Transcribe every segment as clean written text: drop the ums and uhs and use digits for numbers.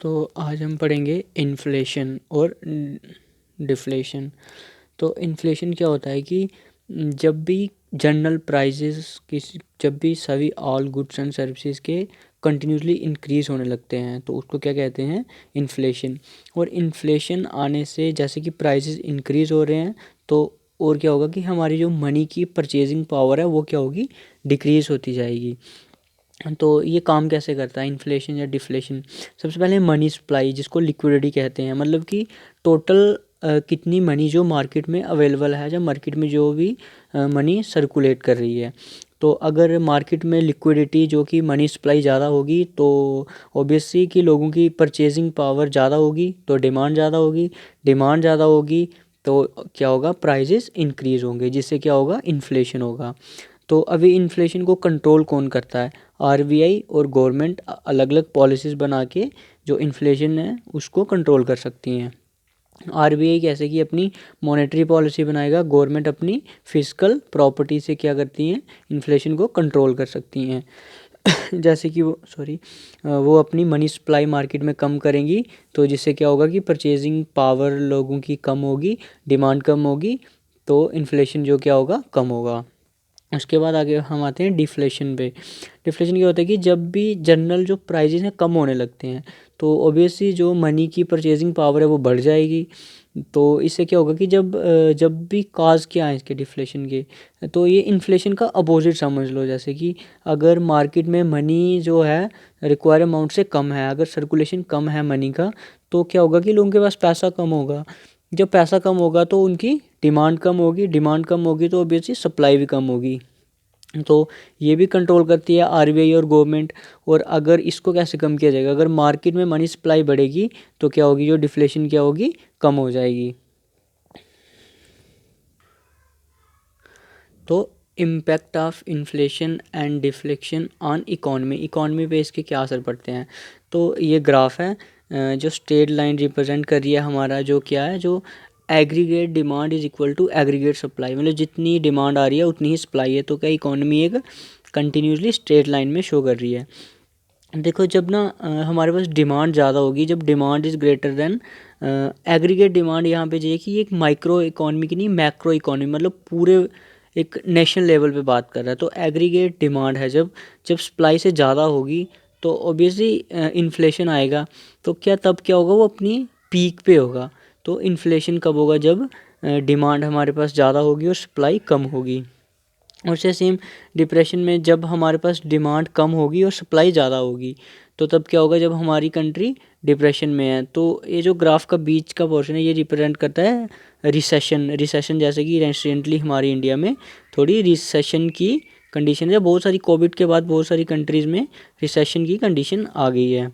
तो आज हम पढ़ेंगे इन्फ्लेशन और डिफ्लेशन। तो इन्फ्लेशन क्या होता है कि जब भी जनरल प्राइसेस जब भी सभी ऑल गुड्स एंड सर्विसेज के कंटिन्यूसली इंक्रीज़ होने लगते हैं तो उसको क्या कहते हैं, इन्फ्लेशन। और इन्फ्लेशन आने से जैसे कि प्राइसेस इंक्रीज़ हो रहे हैं तो और क्या होगा कि हमारी जो मनी की परचेजिंग पावर है वो क्या होगी, डिक्रीज़ होती जाएगी। तो ये काम कैसे करता है इन्फ्लेशन या डिफ्लेशन। सबसे पहले मनी सप्लाई, जिसको लिक्विडिटी कहते हैं, मतलब कि टोटल कितनी मनी जो मार्केट में अवेलेबल है, जब मार्केट में जो भी मनी सर्कुलेट कर रही है। तो अगर मार्केट में लिक्विडिटी जो कि मनी सप्लाई ज़्यादा होगी तो ऑब्वियसली कि लोगों की परचेजिंग पावर ज़्यादा होगी तो डिमांड ज़्यादा होगी, डिमांड ज़्यादा होगी तो क्या होगा, प्राइजेस इंक्रीज़ होंगे, जिससे क्या होगा, इन्फ्लेशन होगा। तो अभी इन्फ्लेशन को कंट्रोल कौन करता है, आरबीआई और गवर्नमेंट अलग अलग पॉलिसीज़ बना के जो इन्फ्लेशन है उसको कंट्रोल कर सकती हैं। आरबीआई कैसे कि अपनी मॉनेटरी पॉलिसी बनाएगा, गवर्नमेंट अपनी फिजिकल प्रॉपर्टी से क्या करती हैं, इन्फ्लेशन को कंट्रोल कर सकती हैं। जैसे कि वो अपनी मनी सप्लाई मार्केट में कम करेंगी तो जिससे क्या होगा कि परचेजिंग पावर लोगों की कम होगी, डिमांड कम होगी, तो इन्फ्लेशन जो क्या होगा, कम होगा। उसके बाद आगे हम आते हैं डिफ्लेशन पे। डिफ्लेशन क्या होता है कि जब भी जनरल जो प्राइजेस हैं कम होने लगते हैं तो ऑब्वियसली जो मनी की परचेजिंग पावर है वो बढ़ जाएगी। तो इससे क्या होगा कि जब भी काज क्या है इसके डिफ्लेशन के, तो ये इन्फ्लेशन का अपोजिट समझ लो। जैसे कि अगर मार्केट में मनी जो है रिक्वायर अमाउंट से कम है, अगर सर्कुलेशन कम है मनी का, तो क्या होगा कि लोगों के पास पैसा कम होगा। जब पैसा कम होगा तो उनकी डिमांड कम होगी, डिमांड कम होगी तो ऑब्वियसली सप्लाई भी कम होगी। तो ये भी कंट्रोल करती है आरबीआई और गवर्नमेंट। और अगर इसको कैसे कम किया जाएगा, अगर मार्केट में मनी सप्लाई बढ़ेगी तो क्या होगी, जो डिफ्लेशन क्या होगी, कम हो जाएगी। तो impact of inflation and deflection on economy पे इसके क्या असर पड़ते हैं। तो ये ग्राफ है जो स्ट्रेट लाइन रिप्रेजेंट कर रही है हमारा जो क्या है, जो aggregate demand is equal to aggregate supply, मतलब जितनी डिमांड आ रही है उतनी ही सप्लाई है। तो क्या इकॉनमी एक कंटिन्यूसली स्ट्रेट लाइन में शो कर रही है। देखो जब ना हमारे पास डिमांड ज़्यादा होगी, जब demand is greater than aggregate demand, यहाँ पे चाहिए कि ये एक माइक्रो इकॉनमी की नहीं, मैक्रो इकॉनमी, मतलब पूरे एक नेशनल लेवल पे बात कर रहा है। तो एग्रीगेट डिमांड है, जब जब सप्लाई से ज़्यादा होगी तो ऑब्वियसली इन्फ्लेशन आएगा। तो क्या तब क्या होगा, वो अपनी पीक पे होगा। तो इन्फ्लेशन कब होगा, जब डिमांड हमारे पास ज़्यादा होगी और सप्लाई कम होगी। और से सेम डिप्रेशन में जब हमारे पास डिमांड कम होगी और सप्लाई ज़्यादा होगी, तो तब क्या होगा, जब हमारी कंट्री डिप्रेशन में है। तो ये जो ग्राफ का बीच का पोर्शन है ये रिप्रेजेंट करता है रिसेशन जैसे कि रिसेंटली हमारी इंडिया में थोड़ी रिसेशन की कंडीशन है। बहुत सारी कोविड के बाद बहुत सारी कंट्रीज़ में रिसेशन की कंडीशन आ गई है।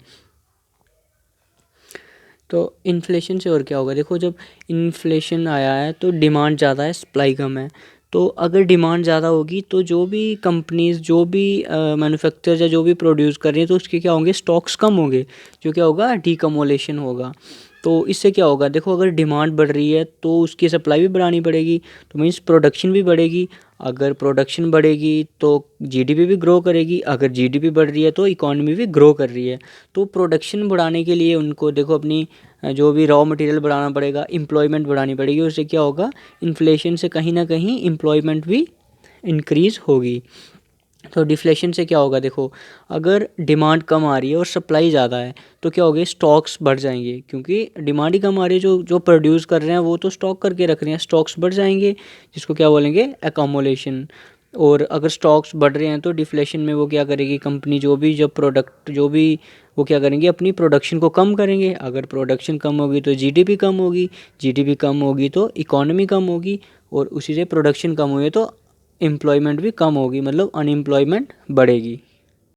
तो इन्फ्लेशन से और क्या होगा, देखो जब इन्फ्लेशन आया है तो डिमांड ज़्यादा है, सप्लाई कम है। तो अगर डिमांड ज़्यादा होगी तो जो भी कंपनीज़, जो भी मैन्युफैक्चरर्स या जो भी प्रोड्यूस कर रही हैं तो उसके क्या होंगे, स्टॉक्स कम होंगे, जो क्या होगा, डीकमोलेशन होगा। तो इससे क्या होगा, देखो अगर डिमांड बढ़ रही है तो उसकी सप्लाई भी बढ़ानी पड़ेगी, तो मीन्स प्रोडक्शन भी बढ़ेगी। अगर प्रोडक्शन बढ़ेगी तो जीडीपी भी ग्रो करेगी, अगर जीडीपी बढ़ रही है तो इकॉनमी भी ग्रो कर रही है। तो प्रोडक्शन बढ़ाने के लिए उनको देखो अपनी जो भी रॉ मटेरियल बढ़ाना पड़ेगा, एम्प्लॉयमेंट बढ़ानी पड़ेगी। उससे क्या होगा, इन्फ्लेशन से कहीं ना कहीं एम्प्लॉयमेंट भी इंक्रीज़ होगी। तो डिफ्लेशन से क्या होगा, देखो अगर डिमांड कम आ रही है और सप्लाई ज़्यादा है तो क्या होगा, स्टॉक्स बढ़ जाएंगे, क्योंकि डिमांड ही कम आ रही है। जो जो प्रोड्यूस कर रहे हैं वो तो स्टॉक करके रख रहे हैं, स्टॉक्स बढ़ जाएंगे, जिसको क्या बोलेंगे, एकमोलेशन। और अगर स्टॉक्स बढ़ रहे हैं तो डिफ्लेशन में वो क्या करेगी, कंपनी जब प्रोडक्ट जो भी वो क्या करेंगे, अपनी प्रोडक्शन को कम करेंगे। अगर प्रोडक्शन कम होगी तो जीडीपी कम होगी, जीडीपी कम होगी तो इकॉनमी कम होगी, और उसी से प्रोडक्शन कम हुई तो एम्प्लॉयमेंट भी कम होगी, मतलब अनएम्प्लॉयमेंट बढ़ेगी।